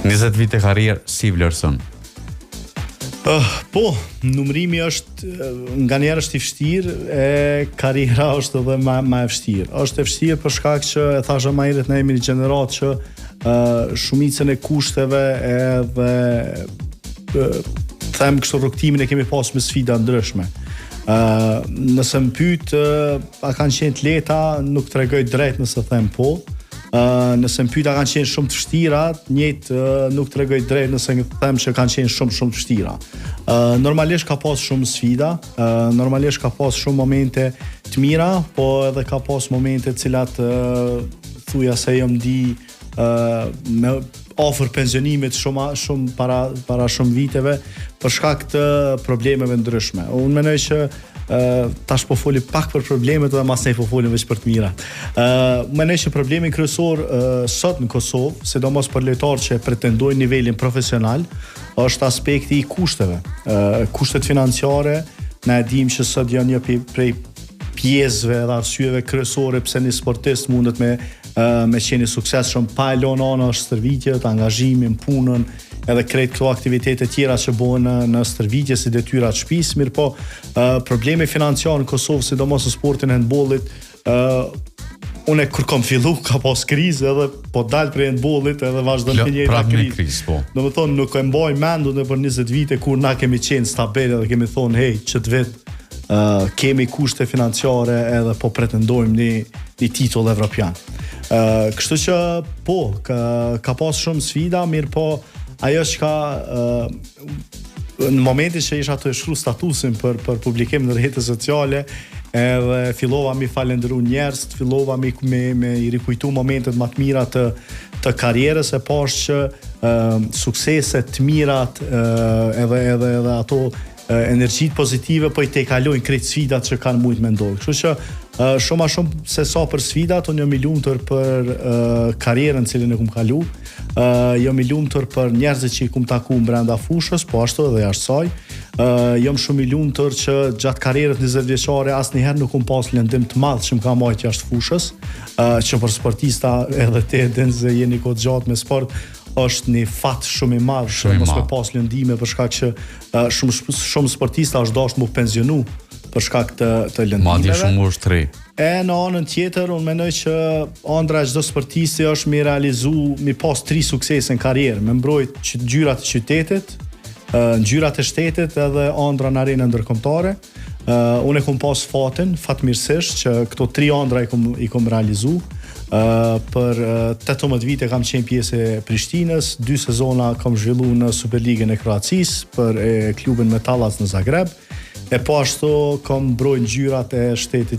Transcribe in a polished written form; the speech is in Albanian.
20 vite karrierë si vlerëson? Po, numrimi është nganjëherë është i vështirë, karriera është edhe më e vështirë. Është e vështirë për shkak që e thashë më herët ne jemi një gjenerat që shumicën e kushteve edhe them kështu rrugtimin e kemi pasur me sfida ndryshme. Nëse më pyet a kanë qenë të lehta, nuk tregoj drejt nëse them po. Nëse më pyet a kanë qenë shumë të vështira, nuk tregoj drejt nëse them që kanë qenë shumë të vështira. Normalisht ka pas shumë sfida, normalisht ka pas shumë momente të mira, po edhe ka pas momente të cilat thuja se jam di me ofër pensionimit shumë para shumë viteve për shkak të problemeve ndryshme. Unë mendoj që tash po foli pak për problemet dhe mas ne po folim veç për të mira. Mendoj që problemi kryesor sot në Kosovë, sidomos për lojtarë që pretendojnë nivelin profesional, është aspekti i kushteve. Kushtet financiare, ne e dim që sot janë një prej pjesëve dhe arsyeve kryesore pse një sportist mundet me qenë i suksesshëm pa e lënë ana stërvitjet, angazhimin, punën, edhe krejt këto aktivitete tjera që bëhen në stërvitje si detyra të shtëpisë, mirë po problemi financiar në Kosovë, sidomos në sportin e handbollit, unë kur kam fillu ka pas krizë edhe po dal prej handbollit edhe vazhdon me njëjta krizë. Po. Domethënë nuk e mbaj mendun edhe për 20 vite kur na kemi qenë stabil edhe kemi thonë hey, ç't vet kemi kushte financiare edhe po pretendojmë një titull evropian. Kështu që po, ka pas shumë sfida, mirë po ajo që ka në momentin që isha të shkruaj statusin për publikim në rrjetet sociale, edhe fillova mi falendëru njerëz, fillova me i rikujtu momentet më të mira të karrierës, e pash që sukseset të mirat edhe ato energjit pozitive po i te kalojnë krejt sfidat që kanë mujt me ndodhë. Kështu që shumë a shumë se sa për sfidat, unë jam i lumtur për karrierën cilën e kum kalu, jam i lumtur për njerëzit që i kum taku brenda fushës, po ashtu edhe jashtë saj. Jam shumë i lumtur që gjatë karrierës 20 vjeçare asnjëherë nuk kum pas lëndim të madh që më ka marrë jashtë fushës, që për sportista edhe te se jeni kohë gjatë me sport, është një fat shumë i madh që mos me pas lëndime për shkak që shumë sportista është dashur mu pensionu për shkak të lëndimeve. Madje shumë është tre. Në anën tjetër, unë mendoj që ëndra e çdo sportisti është mi pas 3 suksese në karrierë, me mbrojt ngjyrat e qytetit, ngjyrat e shtetit edhe ëndra në arenën ndërkombëtare. Unë e kum pas fatin, fatmirësisht që këto 3 ëndra i kum realizu. Për 18 vite kam qenë pjesë e Prishtinës, 2 sezona kam zhvillu në Superligën e Kroacisë për klubin Metallac në Zagreb, e po ashtu kam mbrojt ngjyrat e shtetit